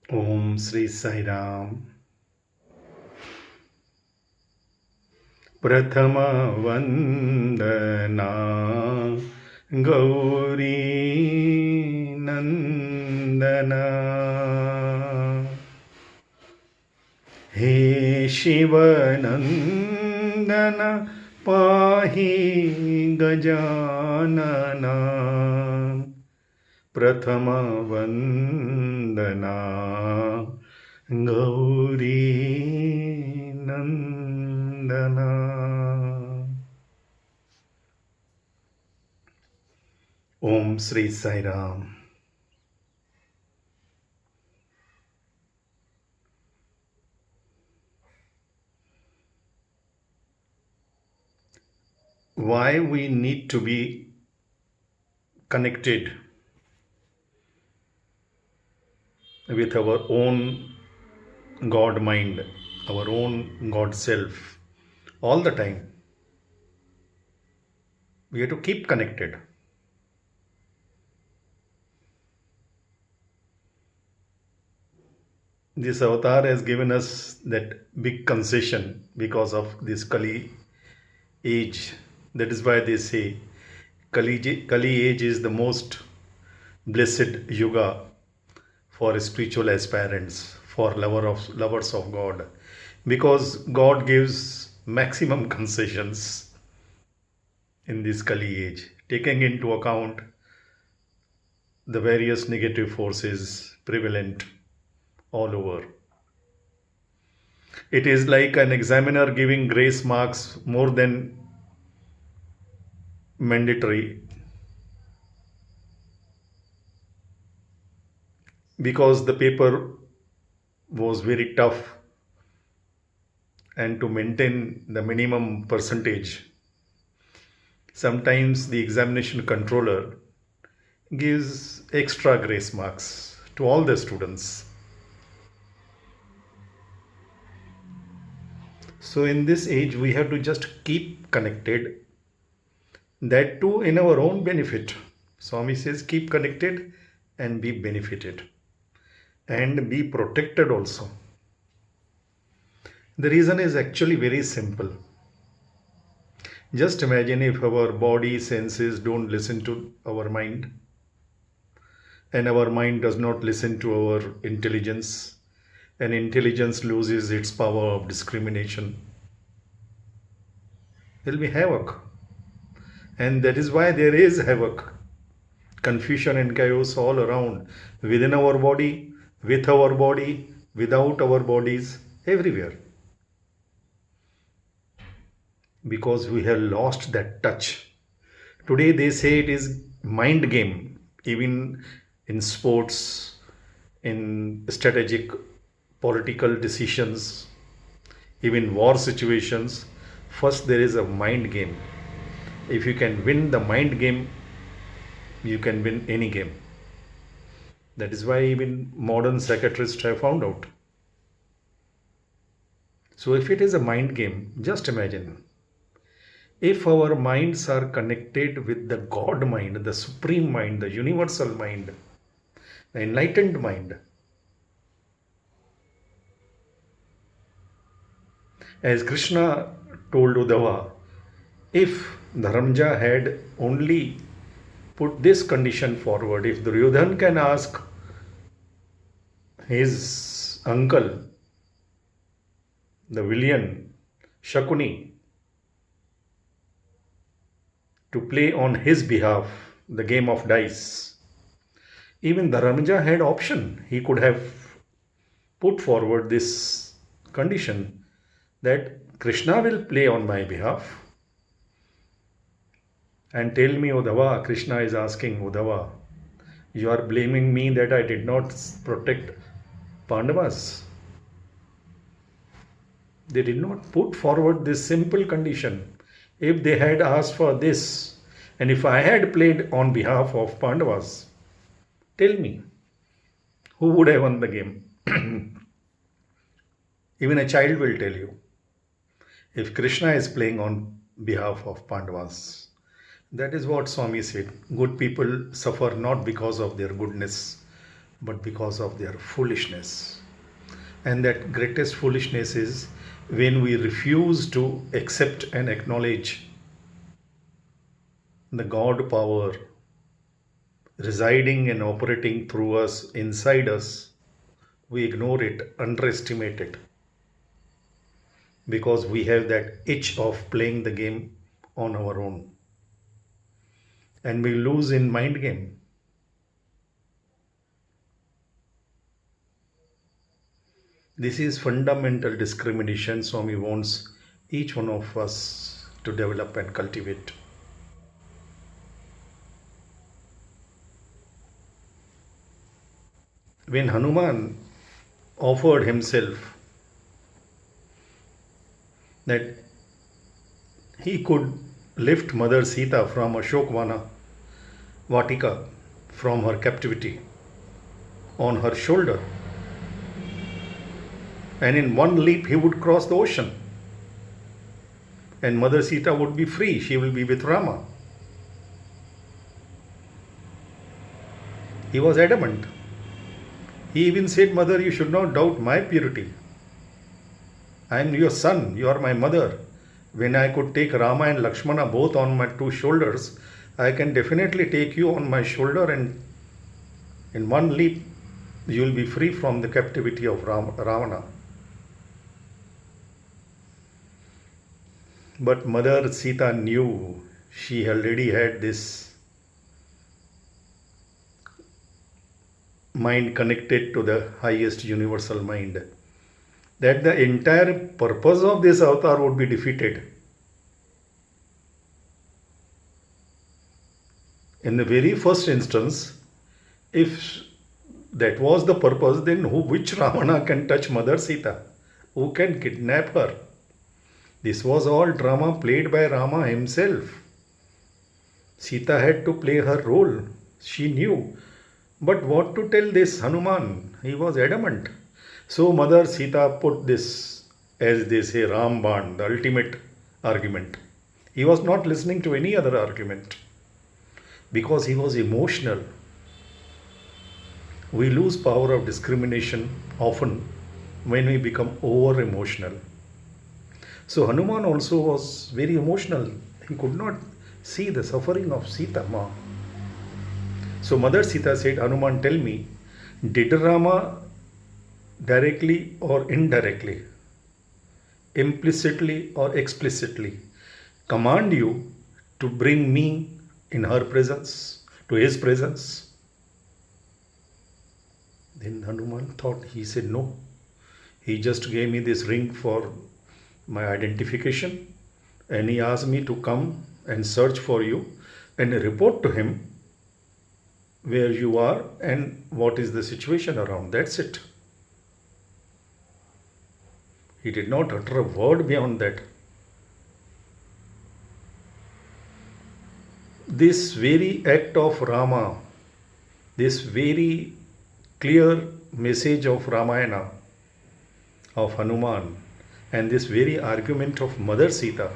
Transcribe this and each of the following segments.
Om Sri Sai Ram. Prathama Vandana Gauri Nandana He Shivanandana Pahi Gajanana Prathama Vandana Gauri Nandana. Om Sri Sai Ram. Why we need to be connected with our own God mind, our own God self, all the time. We have to keep connected. This avatar has given us that big concession because of this Kali age. That is why they say Kali age is the most blessed yuga for spiritual aspirants, for lovers of God, because God gives maximum concessions in this Kali age, taking into account the various negative forces prevalent all over. It is like an examiner giving grace marks more than mandatory because the paper was very tough, and to maintain the minimum percentage, sometimes the examination controller gives extra grace marks to all the students. So in this age we have to just keep connected, that too in our own benefit. Swami says keep connected and be benefited and be protected also. The reason is actually very simple. Just imagine if our body senses don't listen to our mind, and our mind does not listen to our intelligence, and intelligence loses its power of discrimination. There will be havoc. And that is why there is havoc, confusion, and chaos all around, within our body, with our body, without our bodies, everywhere. Because we have lost that touch. Today they say it is mind game, even in sports, in strategic political decisions, even war situations. First there is a mind game. If you can win the mind game, you can win any game. That is why even modern psychiatrists have found out. So if it is a mind game, just imagine if our minds are connected with the God mind, the supreme mind, the universal mind, the enlightened mind. As Krishna told Uddhava, if Dharamja had only put this condition forward, if Duryodhan can ask his uncle, the villain Shakuni, to play on his behalf the game of dice, even Dharamja had option. He could have put forward this condition that Krishna will play on my behalf. And tell me, Uddhava, Krishna is asking Uddhava, you are blaming me that I did not protect Pandavas. They did not put forward this simple condition. If they had asked for this, and if I had played on behalf of Pandavas, tell me, who would have won the game? Even a child will tell you. If Krishna is playing on behalf of Pandavas, that is what Swami said. Good people suffer not because of their goodness, but because of their foolishness. And that greatest foolishness is when we refuse to accept and acknowledge the God power residing and operating through us, inside us. We ignore it, underestimate it, because we have that itch of playing the game on our own. And we lose in mind game. This is fundamental discrimination Swami wants each one of us to develop and cultivate. When Hanuman offered himself that he could lift Mother Sita from Ashokvana Vatika, from her captivity, on her shoulder, and in one leap he would cross the ocean, and Mother Sita would be free. She will be with Rama. He was adamant. He even said, Mother, you should not doubt my purity. I am your son, you are my mother. When I could take Rama and Lakshmana both on my two shoulders, I can definitely take you on my shoulder, and in one leap you will be free from the captivity of Ravana. But Mother Sita knew, she already had this mind connected to the highest universal mind, that the entire purpose of this avatar would be defeated. In the very first instance, if that was the purpose, then which Ravana can touch Mother Sita? Who can kidnap her? This was all drama played by Rama himself. Sita had to play her role. She knew. But what to tell this Hanuman? He was adamant. So Mother Sita put this, as they say, Ramban, the ultimate argument. He was not listening to any other argument because he was emotional. We lose power of discrimination often when we become over emotional. So Hanuman also was very emotional. He could not see the suffering of Sita Ma. So Mother Sita said, Hanuman, tell me, did Rama directly or indirectly, implicitly or explicitly, command you to bring me in her presence, to his presence? Then Hanuman thought, he said, no. He just gave me this ring for my identification, and he asked me to come and search for you and report to him where you are and what is the situation around. That's it. He did not utter a word beyond that. This very act of Rama, this very clear message of Ramayana, of Hanuman, and this very argument of Mother Sita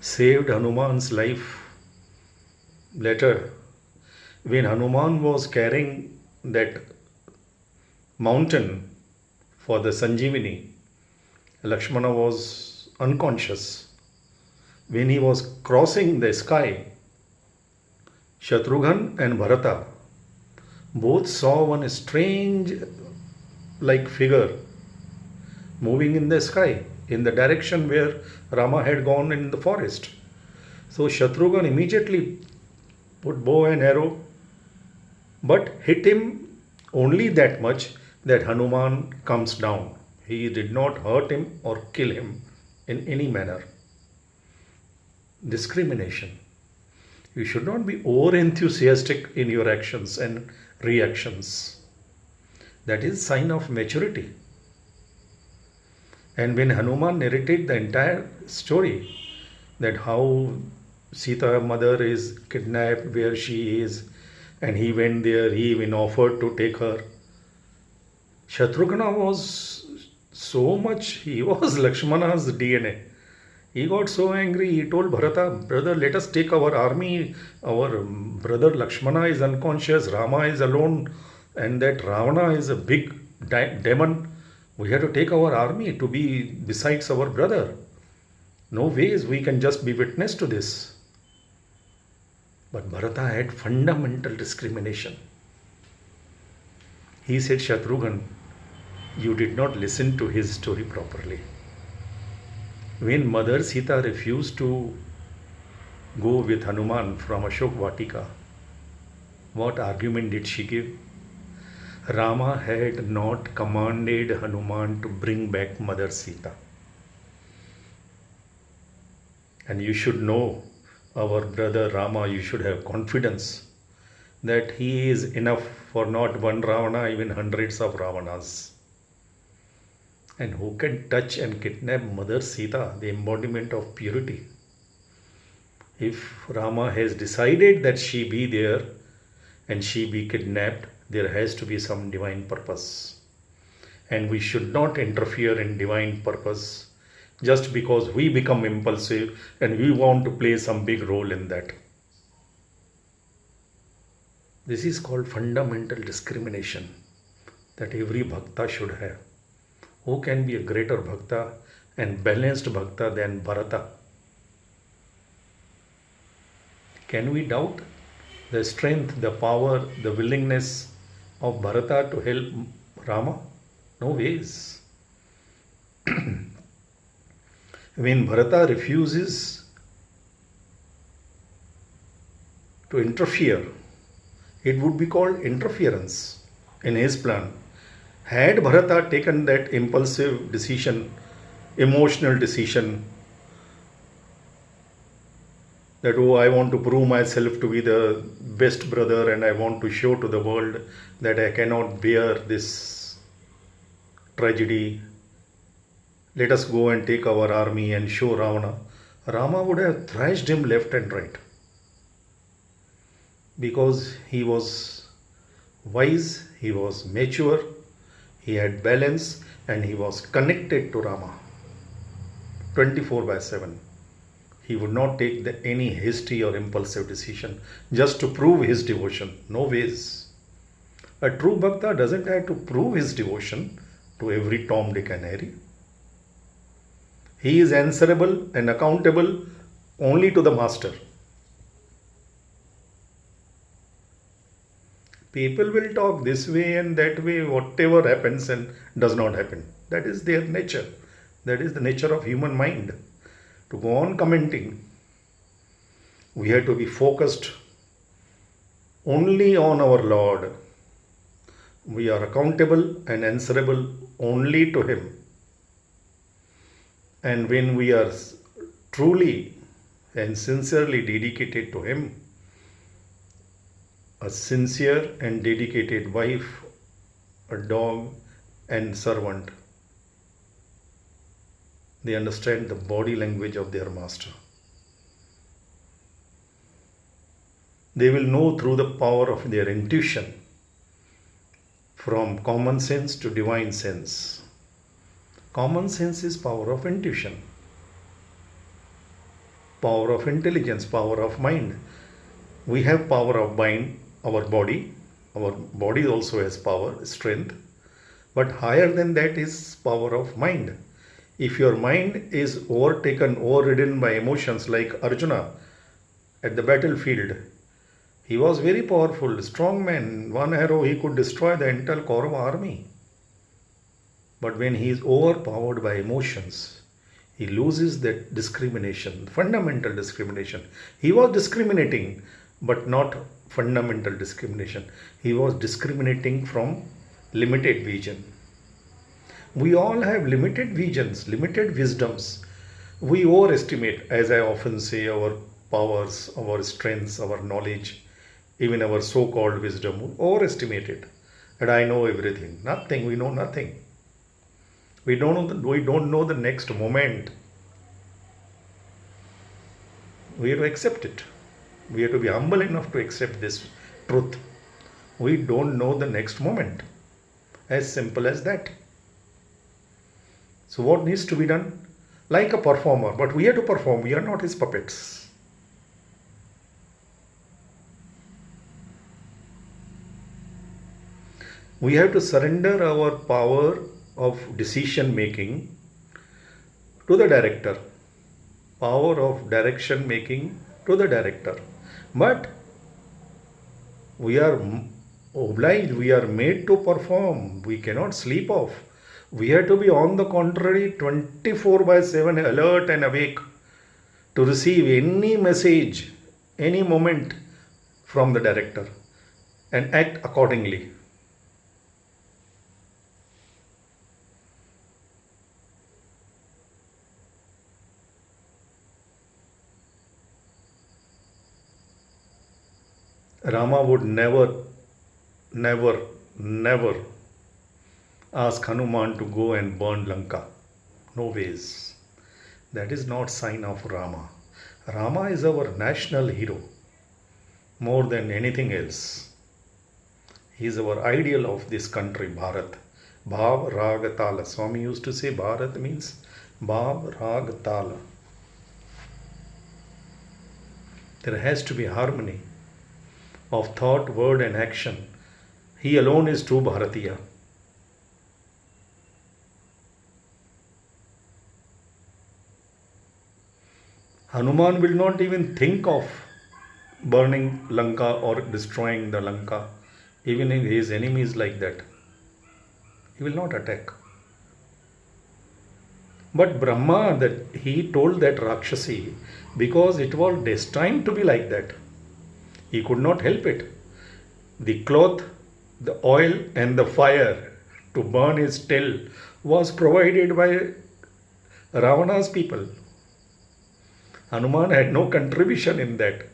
saved Hanuman's life. Later, when Hanuman was carrying that mountain for the Sanjeevani, Lakshmana was unconscious. When he was crossing the sky, Shatrughan and Bharata both saw one strange like figure moving in the sky in the direction where Rama had gone in the forest. So Shatrughan immediately put bow and arrow, but hit him only that much that Hanuman comes down. He did not hurt him or kill him in any manner. Discrimination. You should not be over enthusiastic in your actions and reactions. That is sign of maturity. And when Hanuman narrated the entire story, that how Sita mother is kidnapped, where she is, and he went there, he even offered to take her. Shatrugna was so much, he was Lakshmana's DNA. He got so angry, he told Bharata, brother, let us take our army. Our brother Lakshmana is unconscious, Rama is alone, and that Ravana is a big demon. We have to take our army to be besides our brother. No ways we can just be witness to this. But Bharata had fundamental discrimination. He said, Shatrughan, you did not listen to his story properly. When Mother Sita refused to go with Hanuman from Ashok Vatika, what argument did she give? Rama had not commanded Hanuman to bring back Mother Sita. And you should know, our brother Rama, you should have confidence that he is enough for not one Ravana, even hundreds of Ravanas. And who can touch and kidnap Mother Sita, the embodiment of purity? If Rama has decided that she be there and she be kidnapped, there has to be some divine purpose. And we should not interfere in divine purpose just because we become impulsive and we want to play some big role in that. This is called fundamental discrimination that every bhakta should have. Who can be a greater bhakta and balanced bhakta than Bharata? Can we doubt the strength, the power, the willingness of Bharata to help Rama? No ways. When Bharata refuses to interfere, it would be called interference in his plan. Had Bharata taken that impulsive decision, emotional decision, that I want to prove myself to be the best brother and I want to show to the world that I cannot bear this tragedy, let us go and take our army and show Ravana, Rama would have thrashed him left and right. Because he was wise, he was mature, he had balance, and he was connected to Rama 24/7. He would not take any hasty or impulsive decision just to prove his devotion. No ways. A true bhakta doesn't have to prove his devotion to every Tom, Dick and Harry. He is answerable and accountable only to the master. People will talk this way and that way, whatever happens and does not happen. That is their nature. That is the nature of human mind. To go on commenting, we have to be focused only on our Lord. We are accountable and answerable only to Him. And when we are truly and sincerely dedicated to Him, a sincere and dedicated wife, a dog and servant, they understand the body language of their master. They will know through the power of their intuition, from common sense to divine sense. Common sense is power of intuition, power of intelligence, power of mind. We have power of mind, our body also has power, strength, but higher than that is power of mind. If your mind is overridden by emotions, like Arjuna at the battlefield, he was very powerful, strong man, one arrow he could destroy the entire Kaurava army. But when he is overpowered by emotions, he loses that discrimination, fundamental discrimination. He was discriminating, but not fundamental discrimination. He was discriminating from limited vision. We all have limited visions, limited wisdoms. We overestimate, as I often say, our powers, our strengths, our knowledge, even our so-called wisdom. We overestimate it. And I know everything. Nothing. We know nothing. We don't know the next moment. We have to accept it. We have to be humble enough to accept this truth. We don't know the next moment. As simple as that. So what needs to be done? like a performer, but we have to perform. We are not his puppets. We have to surrender our power of decision making to the director, power of direction making to the director. But we are obliged, we are made to perform. We cannot sleep off. We have to be, on the contrary, 24 by 7 alert and awake to receive any message, any moment from the director and act accordingly. Rama would never ask Hanuman to go and burn Lanka. No ways. That is not sign of Rama. Rama is our national hero more than anything else. He is our ideal of this country, Bharat. Bhav Rag Tala. Swami used to say Bharat means Bhav Rag Tala. There has to be harmony of thought, word and action. He alone is true Bharatiya. Hanuman will not even think of burning Lanka or destroying the Lanka, even if his enemy is like that. He will not attack. But Brahma, that he told that Rakshasi, because it was destined to be like that. He could not help it. The cloth, the oil and the fire to burn his tail was provided by Ravana's people. Hanuman had no contribution in that.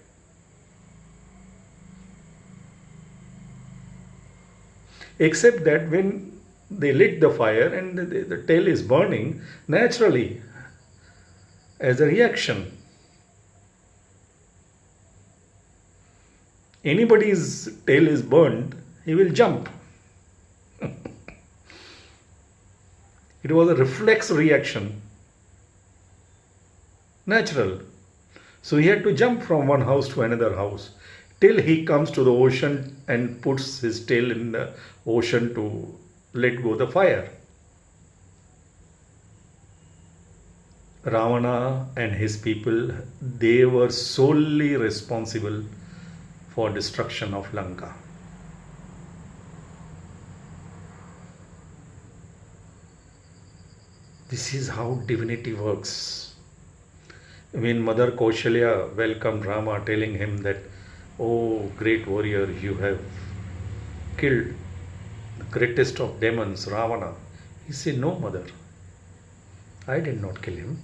Except that when they lit the fire and the tail is burning, naturally, as a reaction, anybody's tail is burned, he will jump. It was a reflex reaction. Natural. So he had to jump from one house to another house till he comes to the ocean and puts his tail in the ocean to let go the fire. Ravana and his people, they were solely responsible for destruction of Lanka. This is how divinity works. When Mother Kaushalya welcomed Rama, telling him that, "Oh, great warrior, you have killed the greatest of demons, Ravana." He said, "No, mother, I did not kill him.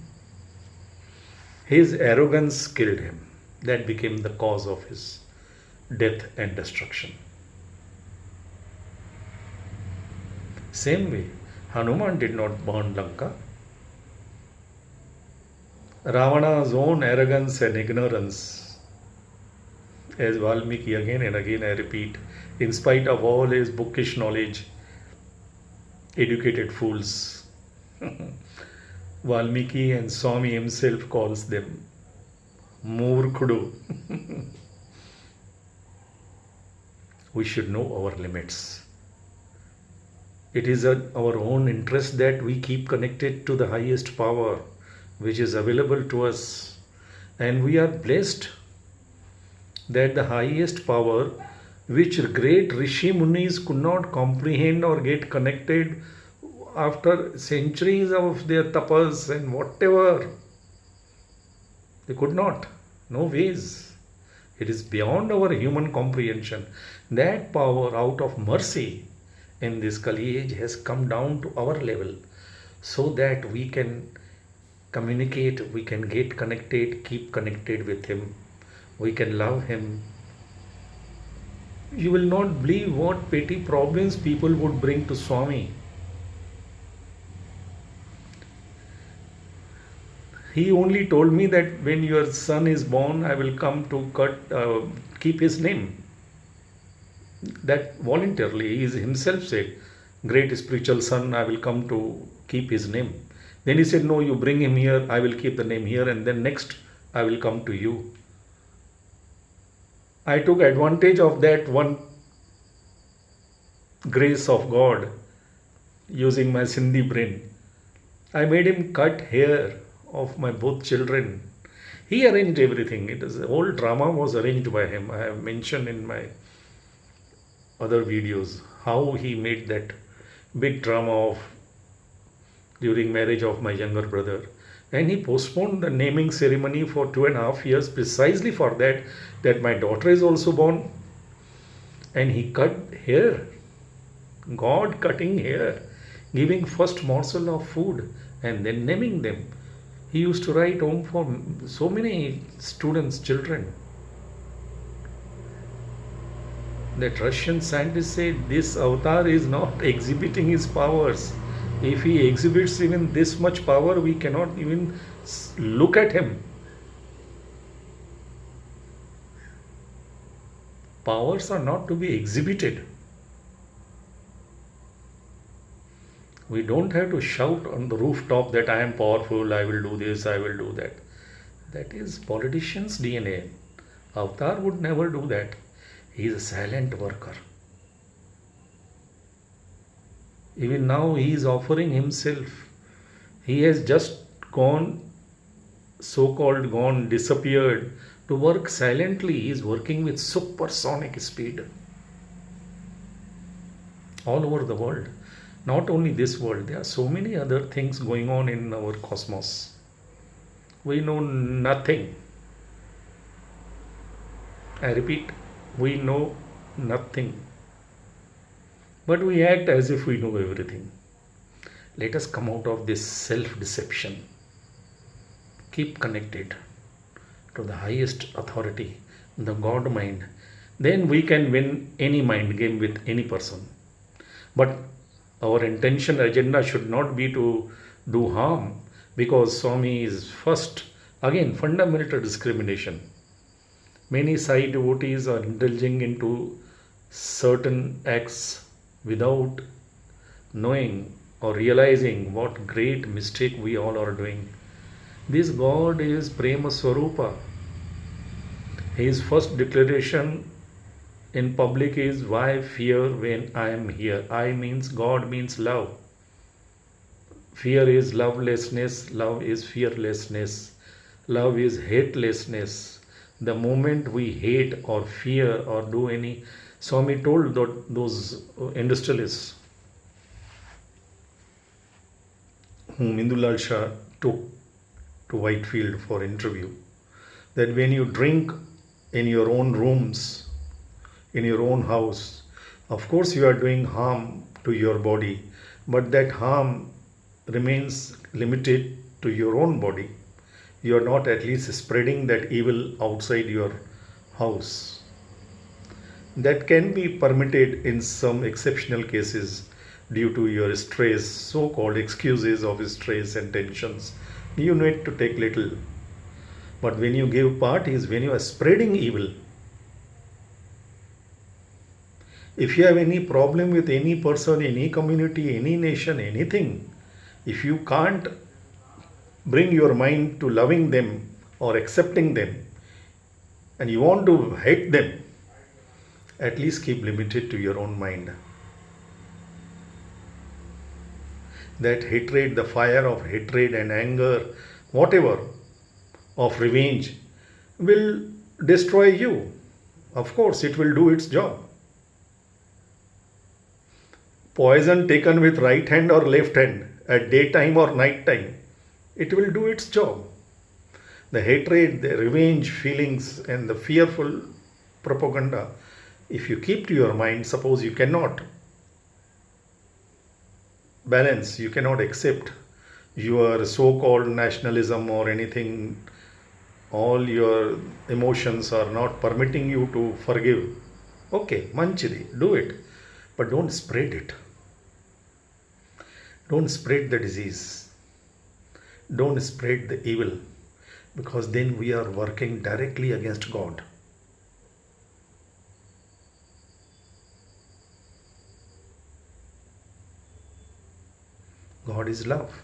His arrogance killed him. That became the cause of his death and destruction." Same way, Hanuman did not burn Lanka. Ravana's own arrogance and ignorance, as Valmiki again and again I repeat, in spite of all his bookish knowledge, educated fools. Valmiki and Swami himself calls them Murkhudu. We should know our limits. It is our own interest that we keep connected to the highest power which is available to us, and we are blessed that the highest power which great Rishi Munis could not comprehend or get connected after centuries of their tapas and whatever, they could not. No ways. It is beyond our human comprehension. That power, out of mercy in this Kali age, has come down to our level so that we can communicate, we can get connected, keep connected with him, we can love him. You will not believe what petty problems people would bring to Swami. He only told me that when your son is born, I will come to keep his name. That voluntarily, he himself said, "Great spiritual son, I will come to keep his name." Then he said, no, you bring him here, I will keep the name here, and then next I will come to you. I took advantage of that one grace of God using my Sindhi brain. I made him cut hair of my both children. He arranged everything. It is the whole drama was arranged by him. I have mentioned in my other videos how he made that big drama of during marriage of my younger brother. And he postponed the naming ceremony for 2.5 years precisely for that my daughter is also born. And he cut hair. God cutting hair, giving first morsel of food and then naming them. He used to write home for so many students, children. That Russian scientist said this avatar is not exhibiting his powers. If he exhibits even this much power, we cannot even look at him. Powers are not to be exhibited. We don't have to shout on the rooftop that I am powerful, I will do this, I will do that. That is politician's DNA. Avatar would never do that. He is a silent worker. Even now he is offering himself. He has just gone, so-called gone, disappeared to work silently. He is working with supersonic speed all over the world. Not only this world, there are so many other things going on in our cosmos. We know nothing. I repeat, we know nothing. But we act as if we know everything. Let us come out of this self-deception. Keep connected to the highest authority, the God mind. Then we can win any mind game with any person. But our intention, agenda should not be to do harm, because Swami is first, again, fundamental discrimination. Many Sai devotees are indulging into certain acts without knowing or realizing what great mistake we all are doing. This God is Prema Swarupa. His first declaration in public is, why fear when I am here? I means God means love. Fear is lovelessness, love is fearlessness, love is hatelessness. The moment we hate or fear or do any, Swami told those industrialists whom Indulal Shah took to Whitefield for interview, that when you drink in your own rooms, in your own house, of course you are doing harm to your body, but that harm remains limited to your own body. You are not at least spreading that evil outside your house. That can be permitted in some exceptional cases due to your stress, so-called excuses of stress and tensions. You need to take little. But when you give parties, when you are spreading evil, if you have any problem with any person, any community, any nation, anything, if you can't bring your mind to loving them or accepting them, and you want to hate them, at least keep limited to your own mind. That hatred, the fire of hatred and anger, whatever, of revenge, will destroy you. Of course, it will do its job. Poison taken with right hand or left hand at daytime or night time, it will do its job. The hatred, the revenge feelings and the fearful propaganda, if you keep to your mind, suppose you cannot balance, you cannot accept your so-called nationalism or anything, all your emotions are not permitting you to forgive. Okay, manchidi, do it, but don't spread it. Don't spread the disease. Don't spread the evil, because then we are working directly against God. God is love.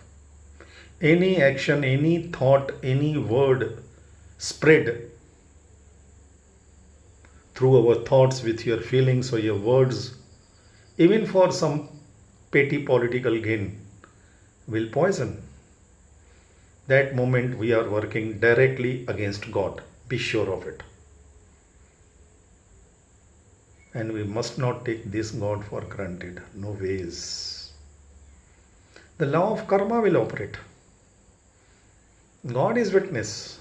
Any action, any thought, any word spread through our thoughts with your feelings or your words, even for some petty political gain, will poison. That moment we are working directly against God. Be sure of it. And we must not take this God for granted. No ways. The law of karma will operate. God is witness.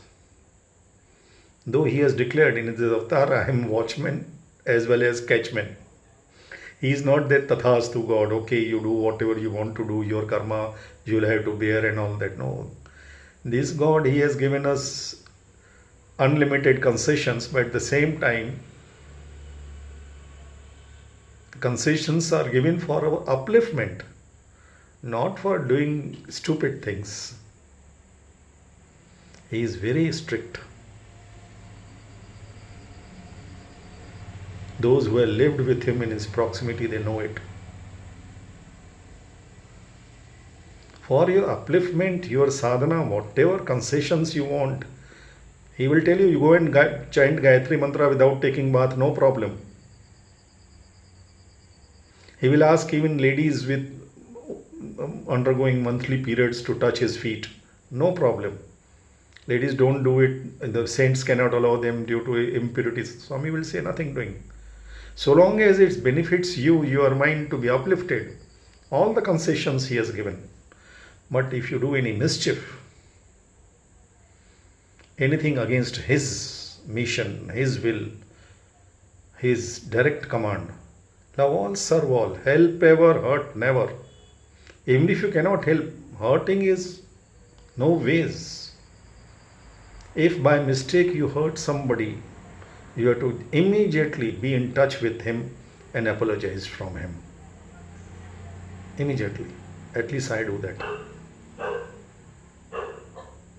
Though He has declared in His avatar, I am watchman as well as catchman. He is not that tathastu God, okay, you do whatever you want to do, your karma you will have to bear and all that. No. This God, He has given us unlimited concessions, but at the same time, concessions are given for our upliftment, not for doing stupid things. He is very strict. Those who have lived with Him in His proximity, they know it. For your upliftment, your sadhana, whatever concessions you want, He will tell you, you go and chant Gayatri Mantra without taking bath, no problem. He will ask even ladies with undergoing monthly periods to touch His feet, no problem. Ladies don't do it, the saints cannot allow them due to impurities. Swami will say nothing doing. So long as it benefits you, your mind to be uplifted, all the concessions He has given. But if you do any mischief, anything against His mission, His will, His direct command, love all, serve all, help ever, hurt never. Even if you cannot help, hurting is no ways. If by mistake you hurt somebody, you have to immediately be in touch with him and apologize from him. Immediately. At least I do that.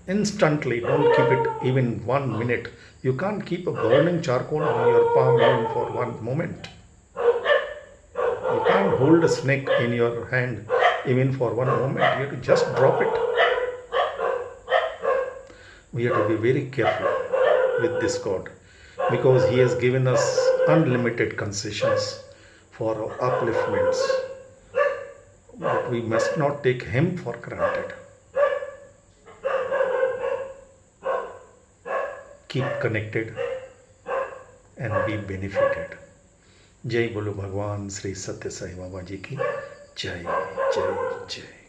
Instantly. Don't keep it even 1 minute. You can't keep a burning charcoal on your palm even for 1 moment. You can't hold a snake in your hand even for 1 moment. You have to just drop it. We have to be very careful with this God, because He has given us unlimited concessions for our upliftments. But we must not take Him for granted. Keep connected and be benefited. जय बोलो भगवान श्री सत्य साई बाबा जी की जय जय जय.